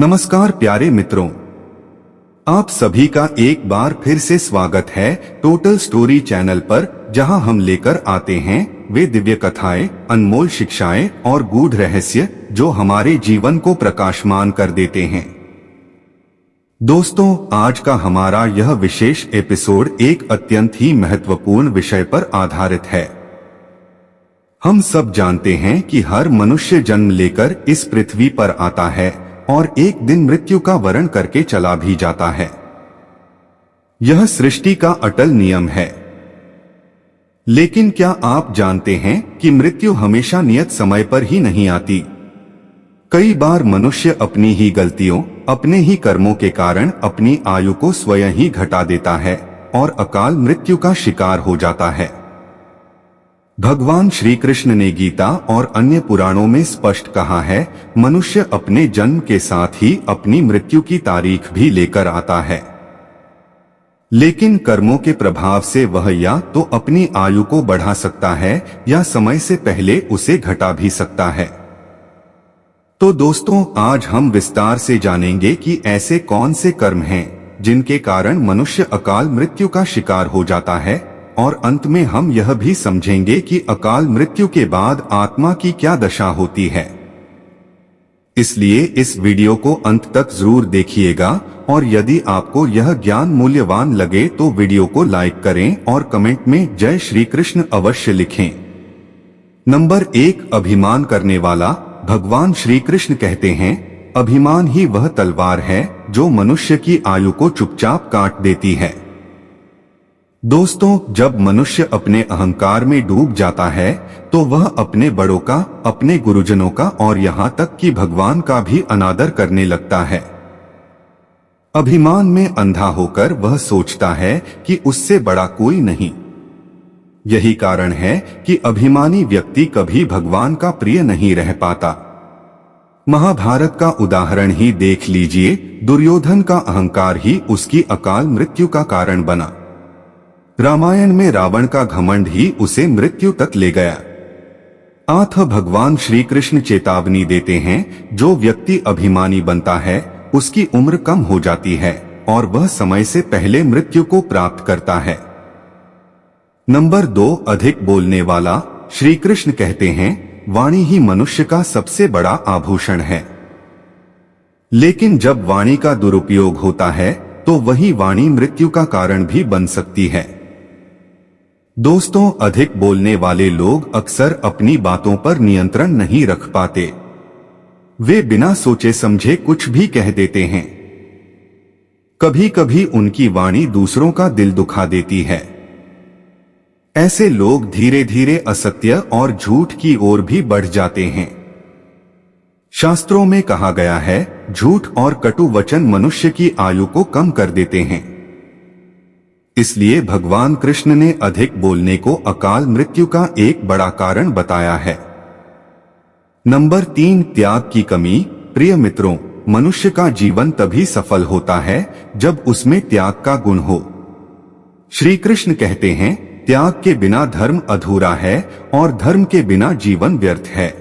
नमस्कार प्यारे मित्रों, आप सभी का एक बार फिर से स्वागत है टोटल स्टोरी चैनल पर, जहां हम लेकर आते हैं वे दिव्य कथाएं, अनमोल शिक्षाएं और गूढ़ रहस्य जो हमारे जीवन को प्रकाशमान कर देते हैं। दोस्तों, आज का हमारा यह विशेष एपिसोड एक अत्यंत ही महत्वपूर्ण विषय पर आधारित है। हम सब जानते हैं कि हर मनुष्य जन्म लेकर इस पृथ्वी पर आता है और एक दिन मृत्यु का वरण करके चला भी जाता है। यह सृष्टि का अटल नियम है। लेकिन क्या आप जानते हैं कि मृत्यु हमेशा नियत समय पर ही नहीं आती? कई बार मनुष्य अपनी ही गलतियों, अपने ही कर्मों के कारण अपनी आयु को स्वयं ही घटा देता है और अकाल मृत्यु का शिकार हो जाता है। भगवान श्री कृष्ण ने गीता और अन्य पुराणों में स्पष्ट कहा है, मनुष्य अपने जन्म के साथ ही अपनी मृत्यु की तारीख भी लेकर आता है। लेकिन कर्मों के प्रभाव से वह या तो अपनी आयु को बढ़ा सकता है या समय से पहले उसे घटा भी सकता है। तो दोस्तों, आज हम विस्तार से जानेंगे कि ऐसे कौन से कर्म हैं जिनके कारण मनुष्य अकाल मृत्यु का शिकार हो जाता है, और अंत में हम यह भी समझेंगे कि अकाल मृत्यु के बाद आत्मा की क्या दशा होती है। इसलिए इस वीडियो को अंत तक जरूर देखिएगा, और यदि आपको यह ज्ञान मूल्यवान लगे तो वीडियो को लाइक करें और कमेंट में जय श्री कृष्ण अवश्य लिखें। नंबर 1, अभिमान करने वाला। भगवान श्री कृष्ण कहते हैं, अभिमान ही वह तलवार है जो मनुष्य की आयु को चुपचाप काट देती है। दोस्तों, जब मनुष्य अपने अहंकार में डूब जाता है तो वह अपने बड़ों का, अपने गुरुजनों का और यहाँ तक कि भगवान का भी अनादर करने लगता है। अभिमान में अंधा होकर वह सोचता है कि उससे बड़ा कोई नहीं। यही कारण है कि अभिमानी व्यक्ति कभी भगवान का प्रिय नहीं रह पाता। महाभारत का उदाहरण ही देख लीजिए, दुर्योधन का अहंकार ही उसकी अकाल मृत्यु का कारण बना। रामायण में रावण का घमंड ही उसे मृत्यु तक ले गया। अतः भगवान श्री कृष्ण चेतावनी देते हैं, जो व्यक्ति अभिमानी बनता है उसकी उम्र कम हो जाती है और वह समय से पहले मृत्यु को प्राप्त करता है। नंबर 2, अधिक बोलने वाला। श्री कृष्ण कहते हैं, वाणी ही मनुष्य का सबसे बड़ा आभूषण है। लेकिन जब वाणी का दुरुपयोग होता है तो वही वाणी मृत्यु का कारण भी बन सकती है। दोस्तों, अधिक बोलने वाले लोग अक्सर अपनी बातों पर नियंत्रण नहीं रख पाते। वे बिना सोचे समझे कुछ भी कह देते हैं। कभी कभी उनकी वाणी दूसरों का दिल दुखा देती है। ऐसे लोग धीरे धीरे असत्य और झूठ की ओर भी बढ़ जाते हैं। शास्त्रों में कहा गया है, झूठ और कटु वचन मनुष्य की आयु को कम कर देते हैं। इसलिए भगवान कृष्ण ने अधिक बोलने को अकाल मृत्यु का एक बड़ा कारण बताया है। नंबर 3, त्याग की कमी। प्रिय मित्रों, मनुष्य का जीवन तभी सफल होता है जब उसमें त्याग का गुण हो। श्री कृष्ण कहते हैं, त्याग के बिना धर्म अधूरा है और धर्म के बिना जीवन व्यर्थ है।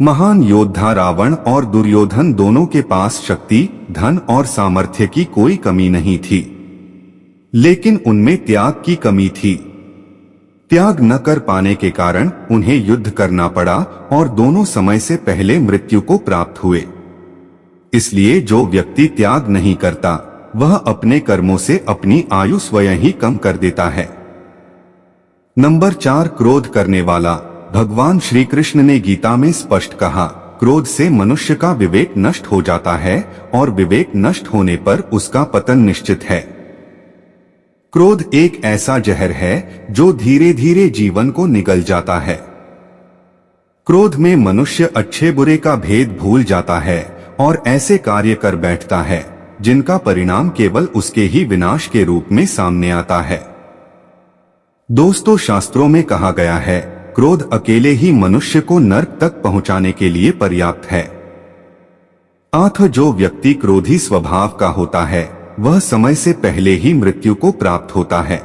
महान योद्धा रावण और दुर्योधन दोनों के पास शक्ति, धन और सामर्थ्य की कोई कमी नहीं थी, लेकिन उनमें त्याग की कमी थी। त्याग न कर पाने के कारण उन्हें युद्ध करना पड़ा और दोनों समय से पहले मृत्यु को प्राप्त हुए। इसलिए जो व्यक्ति त्याग नहीं करता वह अपने कर्मों से अपनी आयु स्वयं ही कम कर देता है। नंबर 4, क्रोध करने वाला। भगवान श्री कृष्ण ने गीता में स्पष्ट कहा, क्रोध से मनुष्य का विवेक नष्ट हो जाता है और विवेक नष्ट होने पर उसका पतन निश्चित है। क्रोध एक ऐसा जहर है जो धीरे धीरे जीवन को निगल जाता है। क्रोध में मनुष्य अच्छे बुरे का भेद भूल जाता है और ऐसे कार्य कर बैठता है जिनका परिणाम केवल उसके ही विनाश के रूप में सामने आता है। दोस्तों, शास्त्रों में कहा गया है, क्रोध अकेले ही मनुष्य को नर्क तक पहुंचाने के लिए पर्याप्त है। अतः जो व्यक्ति क्रोधी स्वभाव का होता है वह समय से पहले ही मृत्यु को प्राप्त होता है।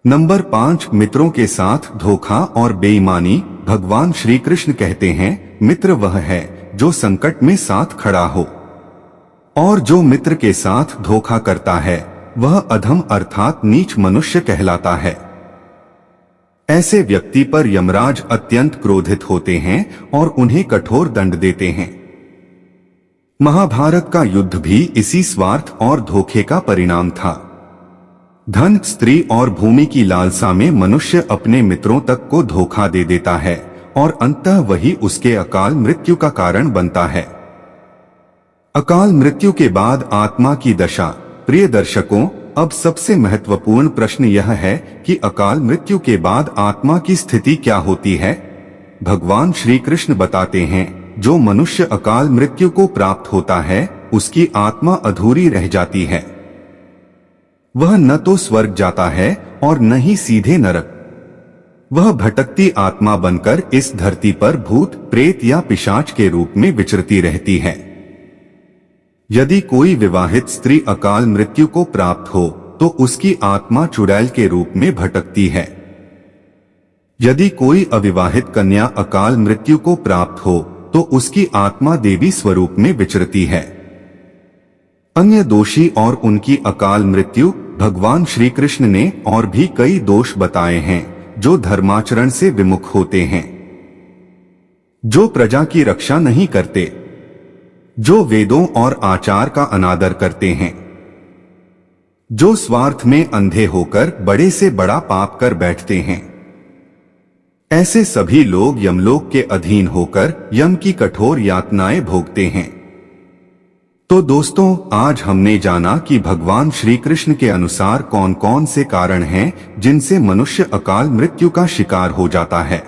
नंबर 5, मित्रों के साथ धोखा और बेईमानी। भगवान श्री कृष्ण कहते हैं, मित्र वह है जो संकट में साथ खड़ा हो, और जो मित्र के साथ धोखा करता है वह अधम अर्थात नीच मनुष्य कहलाता है। ऐसे व्यक्ति पर यमराज अत्यंत क्रोधित होते हैं और उन्हें कठोर दंड देते हैं। महाभारत का युद्ध भी इसी स्वार्थ और धोखे का परिणाम था। धन, स्त्री और भूमि की लालसा में मनुष्य अपने मित्रों तक को धोखा दे देता है और अंततः वही उसके अकाल मृत्यु का कारण बनता है। अकाल मृत्यु के बाद आत्मा की दशा। प्रिय दर्शकों, अब सबसे महत्वपूर्ण प्रश्न यह है कि अकाल मृत्यु के बाद आत्मा की स्थिति क्या होती है। भगवान श्री कृष्ण बताते हैं, जो मनुष्य अकाल मृत्यु को प्राप्त होता है उसकी आत्मा अधूरी रह जाती है। वह न तो स्वर्ग जाता है और न ही सीधे नरक। वह भटकती आत्मा बनकर इस धरती पर भूत, प्रेत या पिशाच के रूप में विचरती रहती है। यदि कोई विवाहित स्त्री अकाल मृत्यु को प्राप्त हो तो उसकी आत्मा चुड़ैल के रूप में भटकती है। यदि कोई अविवाहित कन्या अकाल मृत्यु को प्राप्त हो तो उसकी आत्मा देवी स्वरूप में विचरती है। अन्य दोषी और उनकी अकाल मृत्यु। भगवान श्री कृष्ण ने और भी कई दोष बताए हैं जो धर्माचरण से विमुख होते हैं, जो प्रजा की रक्षा नहीं करते, जो वेदों और आचार का अनादर करते हैं, जो स्वार्थ में अंधे होकर बड़े से बड़ा पाप कर बैठते हैं। ऐसे सभी लोग यमलोक के अधीन होकर यम की कठोर यातनाएं भोगते हैं। तो दोस्तों, आज हमने जाना कि भगवान श्री कृष्ण के अनुसार कौन कौन से कारण हैं जिनसे मनुष्य अकाल मृत्यु का शिकार हो जाता है।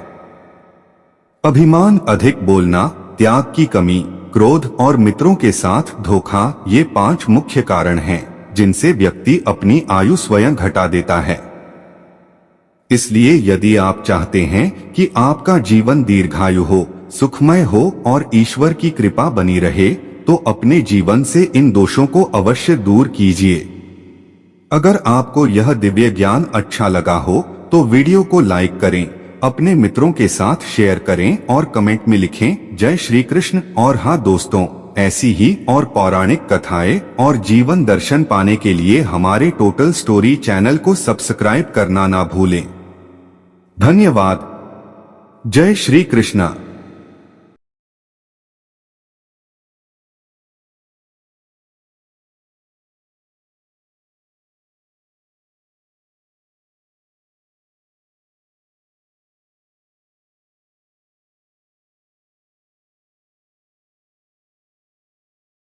अभिमान, अधिक बोलना, त्याग की कमी, क्रोध और मित्रों के साथ धोखा, ये 5 मुख्य कारण हैं जिनसे व्यक्ति अपनी आयु स्वयं घटा देता है। इसलिए यदि आप चाहते हैं कि आपका जीवन दीर्घायु हो, सुखमय हो और ईश्वर की कृपा बनी रहे, तो अपने जीवन से इन दोषों को अवश्य दूर कीजिए। अगर आपको यह दिव्य ज्ञान अच्छा लगा हो तो वीडियो को लाइक करें, अपने मित्रों के साथ शेयर करें और कमेंट में लिखें जय श्री कृष्ण। और हाँ दोस्तों, ऐसी ही और पौराणिक कथाएं और जीवन दर्शन पाने के लिए हमारे टोटल स्टोरी चैनल को सब्सक्राइब करना ना भूलें। धन्यवाद। जय श्री कृष्ण।